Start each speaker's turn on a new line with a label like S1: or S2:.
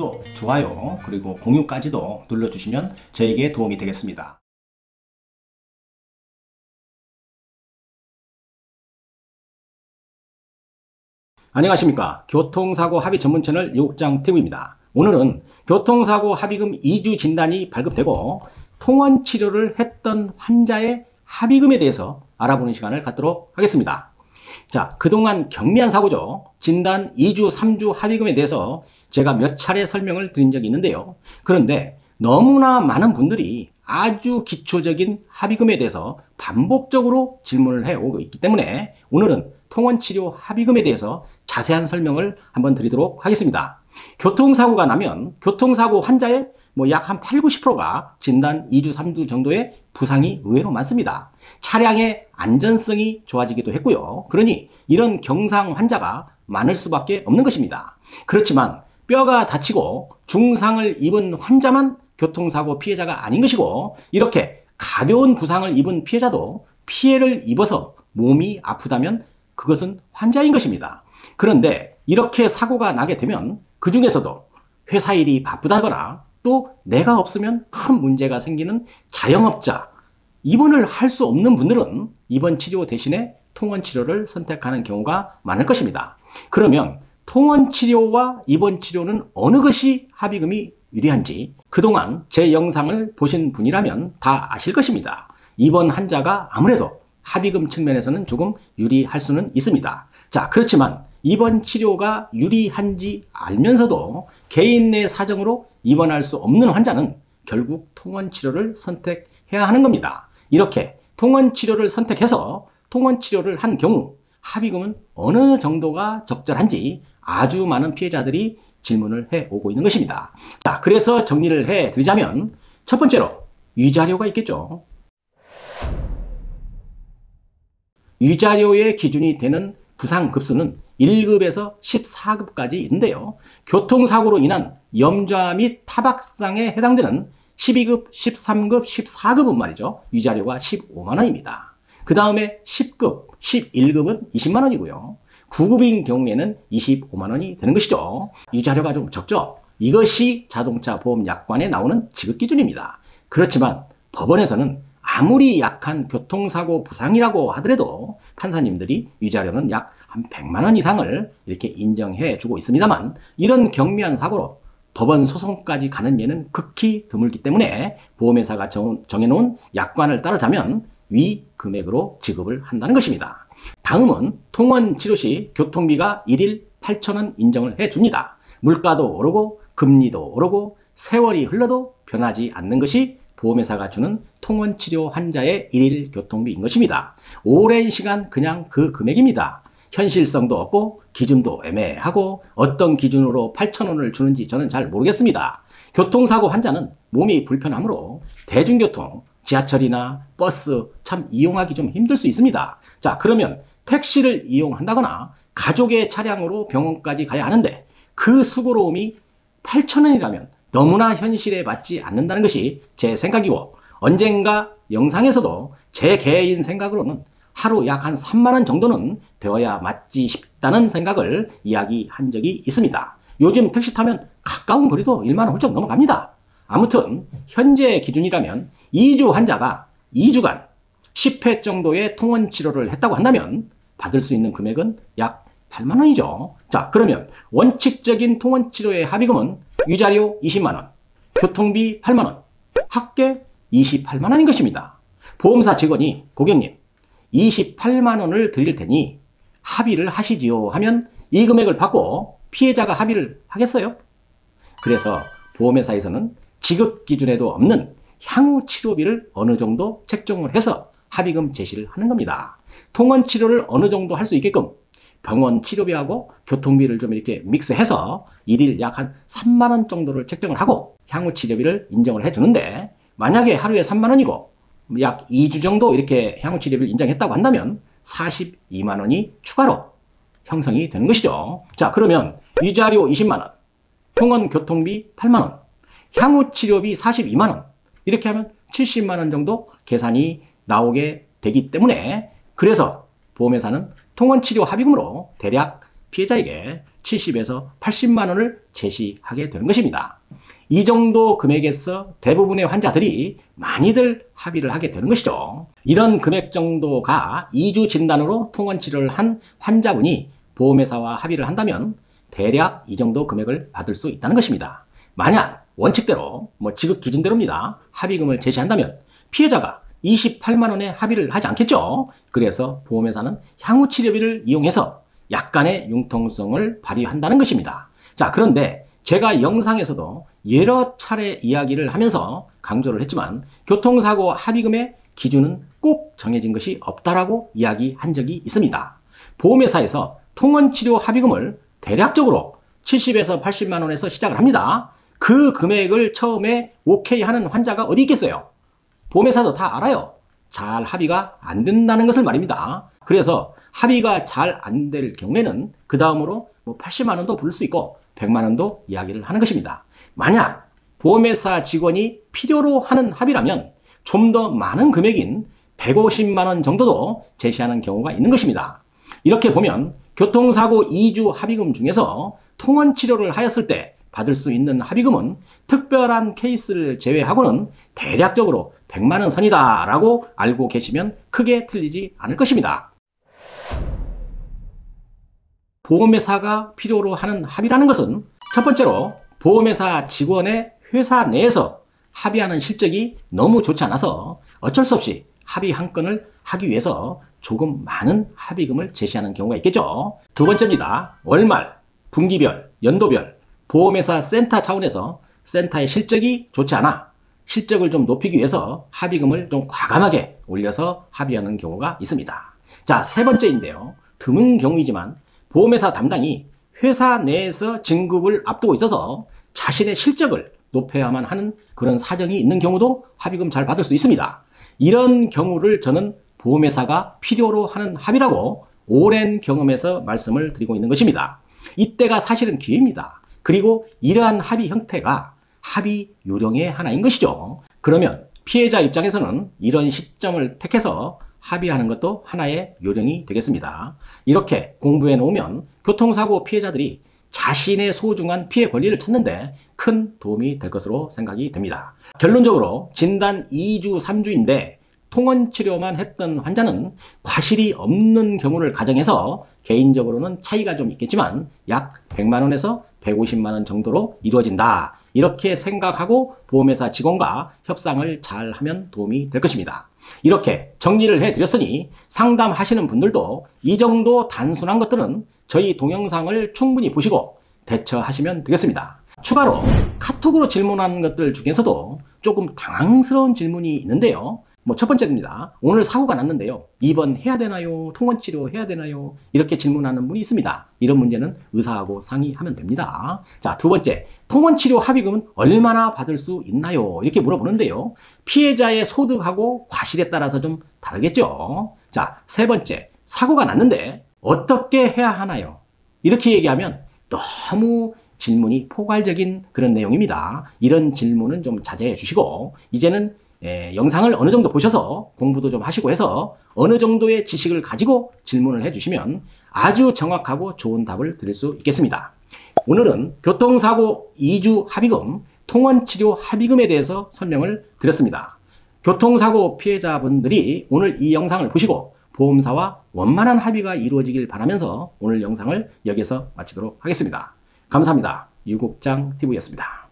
S1: 구독, 좋아요, 그리고 공유까지도 눌러주시면 저에게 도움이 되겠습니다. 안녕하십니까. 교통사고 합의 전문 채널 요국장TV입니다. 오늘은 교통사고 합의금 이주 진단이 발급되고 통원 치료를 했던 환자의 합의금에 대해서 알아보는 시간을 갖도록 하겠습니다. 자, 그동안 경미한 사고죠. 진단 2주, 3주 합의금에 대해서 제가 몇 차례 설명을 드린 적이 있는데요. 그런데 너무나 많은 분들이 아주 기초적인 합의금에 대해서 반복적으로 질문을 해오고 있기 때문에 오늘은 통원치료 합의금에 대해서 자세한 설명을 한번 드리도록 하겠습니다. 교통사고가 나면 교통사고 환자의 약 한 8, 90%가 진단 2주, 3주 정도의 부상이 의외로 많습니다. 차량의 안전성이 좋아지기도 했고요. 그러니 이런 경상 환자가 많을 수밖에 없는 것입니다. 그렇지만 뼈가 다치고 중상을 입은 환자만 교통사고 피해자가 아닌 것이고, 이렇게 가벼운 부상을 입은 피해자도 피해를 입어서 몸이 아프다면 그것은 환자인 것입니다. 그런데 이렇게 사고가 나게 되면 그 중에서도 회사 일이 바쁘다거나 또 내가 없으면 큰 문제가 생기는 자영업자, 입원을 할 수 없는 분들은 입원 치료 대신에 통원 치료를 선택하는 경우가 많을 것입니다. 그러면 통원 치료와 입원 치료는 어느 것이 합의금이 유리한지 그동안 제 영상을 보신 분이라면 다 아실 것입니다. 입원 환자가 아무래도 합의금 측면에서는 조금 유리할 수는 있습니다. 자, 그렇지만 입원 치료가 유리한지 알면서도 개인 내 사정으로 입원할 수 없는 환자는 결국 통원 치료를 선택해야 하는 겁니다. 이렇게 통원 치료를 선택해서 통원 치료를 한 경우 합의금은 어느 정도가 적절한지 아주 많은 피해자들이 질문을 해오고 있는 것입니다. 자, 그래서 정리를 해드리자면 첫 번째로 위자료가 있겠죠. 위자료의 기준이 되는 부상급수는 1급에서 14급까지 있는데요. 교통사고로 인한 염좌 및 타박상에 해당되는 12급, 13급, 14급은 말이죠. 위자료가 15만원입니다. 그 다음에 10급, 11급은 20만원이고요. 9급인 경우에는 25만원이 되는 것이죠. 위자료가 좀 적죠. 이것이 자동차 보험 약관에 나오는 지급 기준입니다. 그렇지만 법원에서는 아무리 약한 교통사고 부상이라고 하더라도 판사님들이 위자료는 약 한 100만원 이상을 이렇게 인정해 주고 있습니다만, 이런 경미한 사고로 법원 소송까지 가는 예는 극히 드물기 때문에 보험회사가 정해놓은 약관을 따르자면 위 금액으로 지급을 한다는 것입니다. 다음은 통원 치료 시 교통비가 1일 8,000원 인정을 해줍니다. 물가도 오르고 금리도 오르고 세월이 흘러도 변하지 않는 것이 보험회사가 주는 통원 치료 환자의 1일 교통비인 것입니다. 오랜 시간 그냥 그 금액입니다. 현실성도 없고 기준도 애매하고 어떤 기준으로 8,000원을 주는지 저는 잘 모르겠습니다. 교통사고 환자는 몸이 불편하므로 대중교통, 지하철이나 버스 참 이용하기 좀 힘들 수 있습니다. 자, 그러면 택시를 이용한다거나 가족의 차량으로 병원까지 가야 하는데 그 수고로움이 8,000원이라면 너무나 현실에 맞지 않는다는 것이 제 생각이고, 언젠가 영상에서도 제 개인 생각으로는 하루 약 한 3만원 정도는 되어야 맞지 싶다는 생각을 이야기한 적이 있습니다. 요즘 택시 타면 가까운 거리도 1만원 훌쩍 넘어갑니다. 아무튼 현재 기준이라면 2주 환자가 2주간 10회 정도의 통원 치료를 했다고 한다면 받을 수 있는 금액은 약 8만원이죠. 자, 그러면 원칙적인 통원 치료의 합의금은 위자료 20만원, 교통비 8만원, 합계 28만원인 것입니다. 보험사 직원이 고객님 28만원을 드릴 테니 합의를 하시지요 하면 이 금액을 받고 피해자가 합의를 하겠어요? 그래서 보험회사에서는 지급 기준에도 없는 향후 치료비를 어느 정도 책정을 해서 합의금 제시를 하는 겁니다. 통원 치료를 어느 정도 할 수 있게끔 병원 치료비하고 교통비를 좀 이렇게 믹스해서 일일 약 한 3만원 정도를 책정을 하고 향후 치료비를 인정을 해주는데, 만약에 하루에 3만원이고 약 2주 정도 이렇게 향후 치료비를 인정했다고 한다면 42만원이 추가로 형성이 되는 것이죠. 자, 그러면 위자료 20만원, 통원 교통비 8만원, 향후 치료비 42만원, 이렇게 하면 70만원 정도 계산이 나오게 되기 때문에, 그래서 보험회사는 통원치료 합의금으로 대략 피해자에게 70에서 80만 원을 제시하게 되는 것입니다. 이 정도 금액에서 대부분의 환자들이 많이들 합의를 하게 되는 것이죠. 이런 금액 정도가 2주 진단으로 통원치료를 한 환자분이 보험회사와 합의를 한다면 대략 이 정도 금액을 받을 수 있다는 것입니다. 만약 원칙대로 지급 기준대로입니다. 합의금을 제시한다면 피해자가 28만 원에 합의를 하지 않겠죠. 그래서 보험회사는 향후 치료비를 이용해서 약간의 융통성을 발휘한다는 것입니다. 자, 그런데 제가 영상에서도 여러 차례 이야기를 하면서 강조를 했지만 교통사고 합의금의 기준은 꼭 정해진 것이 없다라고 이야기한 적이 있습니다. 보험회사에서 통원치료 합의금을 대략적으로 70에서 80만 원에서 시작을 합니다. 그 금액을 처음에 오케이 하는 환자가 어디 있겠어요? 보험회사도 다 알아요. 잘 합의가 안 된다는 것을 말입니다. 그래서 합의가 잘 안 될 경우에는 그 다음으로 80만 원도 부를 수 있고 100만 원도 이야기를 하는 것입니다. 만약 보험회사 직원이 필요로 하는 합의라면 좀 더 많은 금액인 150만 원 정도도 제시하는 경우가 있는 것입니다. 이렇게 보면 교통사고 2주 합의금 중에서 통원치료를 하였을 때 받을 수 있는 합의금은 특별한 케이스를 제외하고는 대략적으로 100만 원 선이다 라고 알고 계시면 크게 틀리지 않을 것입니다. 보험회사가 필요로 하는 합의라는 것은 첫 번째로 보험회사 직원의 회사 내에서 합의하는 실적이 너무 좋지 않아서 어쩔 수 없이 합의 한 건을 하기 위해서 조금 많은 합의금을 제시하는 경우가 있겠죠. 두 번째입니다. 월말, 분기별, 연도별 보험회사 센터 차원에서 센터의 실적이 좋지 않아 실적을 좀 높이기 위해서 합의금을 좀 과감하게 올려서 합의하는 경우가 있습니다. 자, 세 번째인데요. 드문 경우이지만 보험회사 담당이 회사 내에서 진급을 앞두고 있어서 자신의 실적을 높여야만 하는 그런 사정이 있는 경우도 합의금 잘 받을 수 있습니다. 이런 경우를 저는 보험회사가 필요로 하는 합의라고 오랜 경험에서 말씀을 드리고 있는 것입니다. 이때가 사실은 기회입니다. 그리고 이러한 합의 형태가 합의 요령의 하나인 것이죠. 그러면 피해자 입장에서는 이런 시점을 택해서 합의하는 것도 하나의 요령이 되겠습니다. 이렇게 공부해 놓으면 교통사고 피해자들이 자신의 소중한 피해 권리를 찾는데 큰 도움이 될 것으로 생각이 됩니다. 결론적으로 진단 2주, 3주인데 통원치료만 했던 환자는 과실이 없는 경우를 가정해서 개인적으로는 차이가 좀 있겠지만 약 100만 원에서 150만 원 정도로 이루어진다. 이렇게 생각하고 보험회사 직원과 협상을 잘 하면 도움이 될 것입니다. 이렇게 정리를 해드렸으니 상담하시는 분들도 이 정도 단순한 것들은 저희 동영상을 충분히 보시고 대처하시면 되겠습니다. 추가로 카톡으로 질문하는 것들 중에서도 조금 당황스러운 질문이 있는데요. 첫 번째입니다. 오늘 사고가 났는데요. 입원해야 되나요? 통원치료 해야 되나요? 이렇게 질문하는 분이 있습니다. 이런 문제는 의사하고 상의하면 됩니다. 자, 두 번째, 통원치료 합의금은 얼마나 받을 수 있나요? 이렇게 물어보는데요. 피해자의 소득하고 과실에 따라서 좀 다르겠죠. 자, 세 번째, 사고가 났는데 어떻게 해야 하나요? 이렇게 얘기하면 너무 질문이 포괄적인 그런 내용입니다. 이런 질문은 좀 자제해 주시고 이제는 영상을 어느 정도 보셔서 공부도 좀 하시고 해서 어느 정도의 지식을 가지고 질문을 해주시면 아주 정확하고 좋은 답을 드릴 수 있겠습니다. 오늘은 교통사고 2주 합의금, 통원치료 합의금에 대해서 설명을 드렸습니다. 교통사고 피해자분들이 오늘 이 영상을 보시고 보험사와 원만한 합의가 이루어지길 바라면서 오늘 영상을 여기서 마치도록 하겠습니다. 감사합니다. 유국장TV였습니다.